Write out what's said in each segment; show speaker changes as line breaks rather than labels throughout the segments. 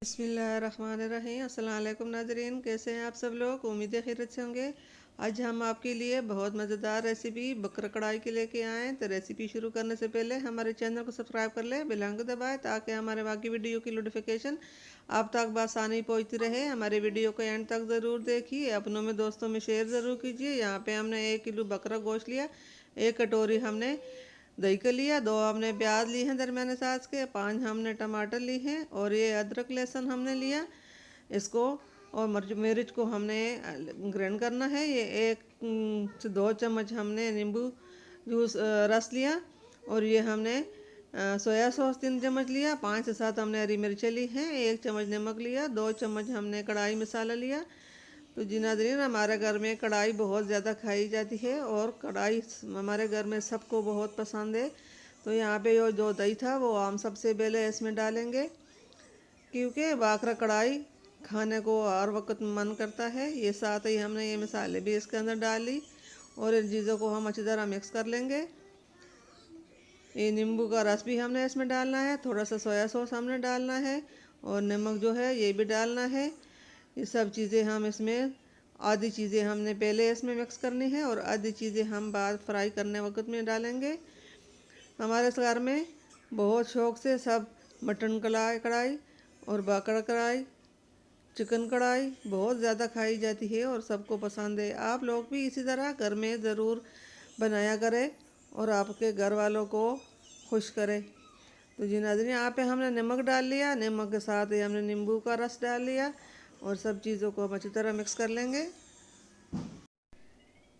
बिस्मिल्लाहिर्रहमानिर्रहीम। अस्सलाम वालेकुम नाज़रीन, कैसे हैं आप सब लोग? उम्मीद है खैरियत से होंगे। आज हम आपके लिए बहुत मज़ेदार रेसिपी बकरा कढ़ाई की लेके आए हैं। तो रेसिपी शुरू करने से पहले हमारे चैनल को सब्सक्राइब कर लें, बेल आइकन को दबाएं ताकि हमारे बाकी वीडियो की नोटिफिकेशन आप तक बआसानी पहुंचती रहे। हमारे वीडियो को एंड तक ज़रूर देखिए, अपनों में दोस्तों में शेयर ज़रूर कीजिए। यहाँ पे हमने 1 किलो बकरा गोश्त लिया, 1 कटोरी हमने दही का लिया, 2 हमने प्याज ली हैं दरमियाने साइज के, 5 हमने टमाटर ली हैं और ये अदरक लहसुन हमने लिया इसको। और मिर्च को हमने ग्राइंड करना है। ये 1 से 2 चम्मच हमने नींबू जूस रस लिया। और ये हमने सोया सॉस 3 चम्मच लिया, 5 से 7 हमने हरी मिर्चें ली हैं, 1 चम्मच नमक लिया, 2 चम्मच हमने कढ़ाई मसाला लिया। तो जी नाज़रीन, हमारे घर में कढ़ाई बहुत ज़्यादा खाई जाती है और कढ़ाई हमारे घर में सबको बहुत पसंद है। तो यहाँ पे जो दही था वो हम सबसे पहले इसमें डालेंगे, क्योंकि बाकरा कढ़ाई खाने को हर वक्त मन करता है। ये साथ ही हमने ये मसाले भी इसके अंदर डाल ली और इन चीज़ों को हम अच्छी तरह मिक्स कर लेंगे। ये नींबू का रस भी हमने इसमें डालना है, थोड़ा सा सोया सॉस हमने डालना है और नमक जो है ये भी डालना है। ये सब चीज़ें हम इसमें आधी चीज़ें हमने पहले इसमें मिक्स करनी है और आधी चीज़ें हम बाद फ्राई करने वक्त में डालेंगे। हमारे इस घर में बहुत शौक़ से सब मटन कढ़ाई और बकरा कढ़ाई, चिकन कढ़ाई बहुत ज़्यादा खाई जाती है और सबको पसंद है। आप लोग भी इसी तरह घर में ज़रूर बनाया करें और आपके घर वालों को खुश करें। तो जी नाज़रीन, यहाँ पे हमने नमक डाल लिया, नमक के साथ ही हमने नींबू का रस डाल लिया और सब चीज़ों को हम अच्छी तरह मिक्स कर लेंगे।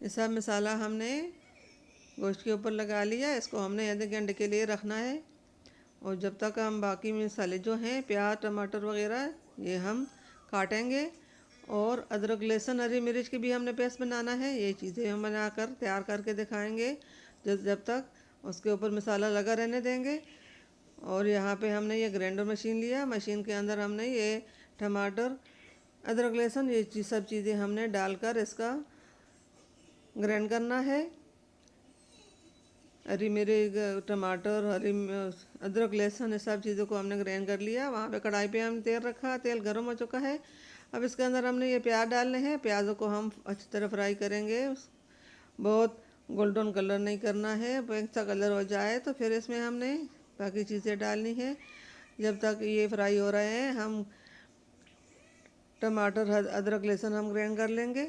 ये सब मसाला हमने गोश्त के ऊपर लगा लिया, इसको हमने आधे घंटे के लिए रखना है। और जब तक हम बाकी मसाले जो हैं प्याज टमाटर वगैरह ये हम काटेंगे और अदरक लहसुन हरी मिर्च की भी हमने पेस्ट बनाना है। ये चीज़ें हम बनाकर तैयार करके दिखाएंगे जब तक उसके ऊपर मसाला लगा रहने देंगे। और यहाँ पे हमने ये ग्राइंडर मशीन लिया, मशीन के अंदर हमने ये टमाटर अदरक लहसुन ये सब चीज़ें हमने डालकर इसका ग्राइंड करना है। हरी मिर्च टमाटर अदरक लहसुन ये सब चीज़ों को हमने ग्राइंड कर लिया। वहाँ पे कढ़ाई पे हम तेल रखा, तेल गर्म हो चुका है। अब इसके अंदर हमने ये प्याज डालने हैं, प्याज़ों को हम अच्छी तरह फ्राई करेंगे। बहुत गोल्डन कलर नहीं करना है, अच्छा कलर हो जाए तो फिर इसमें हमने बाकी चीज़ें डालनी है। जब तक ये फ्राई हो रहे हैं हम टमाटर अदरक लहसुन हम ग्राइंड कर लेंगे।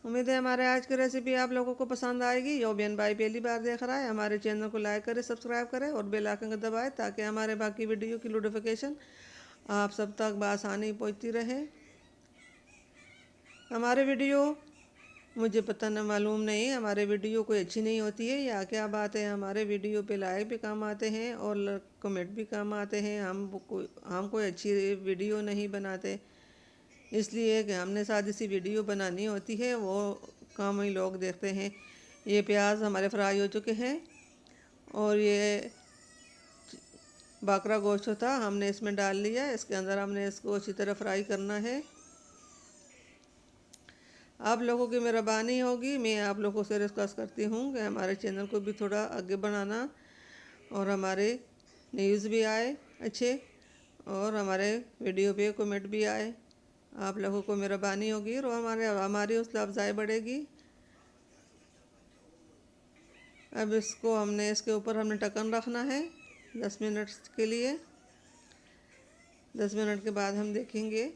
उम्मीद है हमारे आज की रेसिपी आप लोगों को पसंद आएगी। यो बेन भाई पहली बार देख रहा है, हमारे चैनल को लाइक करें, सब्सक्राइब करें और बेल आइकन को दबाएं ताकि हमारे बाकी वीडियो की नोटिफिकेशन आप सब तक बआसानी पहुंचती रहे। हमारे वीडियो मुझे पता न मालूम नहीं हमारे वीडियो कोई अच्छी नहीं होती है या क्या बात है। हमारे वीडियो पे लाइक भी काम आते हैं और कमेंट भी काम आते हैं। हम कोई अच्छी वीडियो नहीं बनाते, इसलिए कि हमने सादी सी वीडियो बनानी होती है, वो काम ही लोग देखते हैं। ये प्याज हमारे फ्राई हो चुके हैं और ये बकरा गोश्त था हमने इसमें डाल लिया। इसके अंदर हमने इसको अच्छी तरह फ्राई करना है। आप लोगों की मेहरबानी होगी, मैं आप लोगों से रिक्वेस्ट करती हूँ कि हमारे चैनल को भी थोड़ा आगे बढ़ाना और हमारे न्यूज़ भी आए अच्छे और हमारे वीडियो पे कमेंट भी आए। आप लोगों को मेहरबानी होगी और हमारी हौसला अफजाई बढ़ेगी। अब इसको हमने इसके ऊपर हमने ढक्कन रखना है 10 मिनट के लिए। 10 मिनट के बाद हम देखेंगे।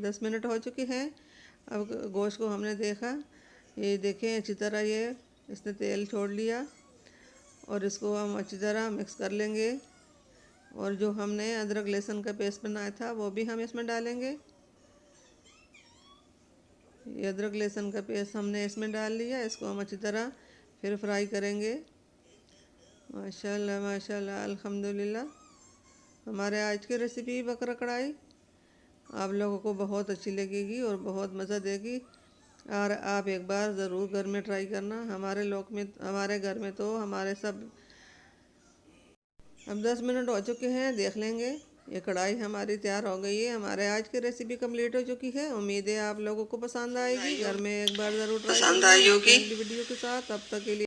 10 मिनट हो चुके हैं। अब गोश्त को हमने देखा, ये देखें अच्छी तरह ये इसने तेल छोड़ लिया और इसको हम अच्छी तरह मिक्स कर लेंगे। और जो हमने अदरक लहसुन का पेस्ट बनाया था वो भी हम इसमें डालेंगे। ये अदरक लहसुन का पेस्ट हमने इसमें डाल लिया, इसको हम अच्छी तरह फिर फ्राई करेंगे। माशाल्लाह माशाल्लाह अल्हम्दुलिल्लाह। हमारे आज की रेसिपी बकरा कढ़ाई आप लोगों को बहुत अच्छी लगेगी और बहुत मज़ा देगी और आप एक बार ज़रूर घर में ट्राई करना। हमारे घर में तो हमारे सब अब 10 मिनट हो चुके हैं, देख लेंगे। ये कढ़ाई हमारी तैयार हो गई है। हमारे आज की रेसिपी कंप्लीट हो चुकी है। उम्मीद है आप लोगों को पसंद आएगी। घर में एक बार ज़रूर ट्राई करना वीडियो के साथ। तब तक के लिए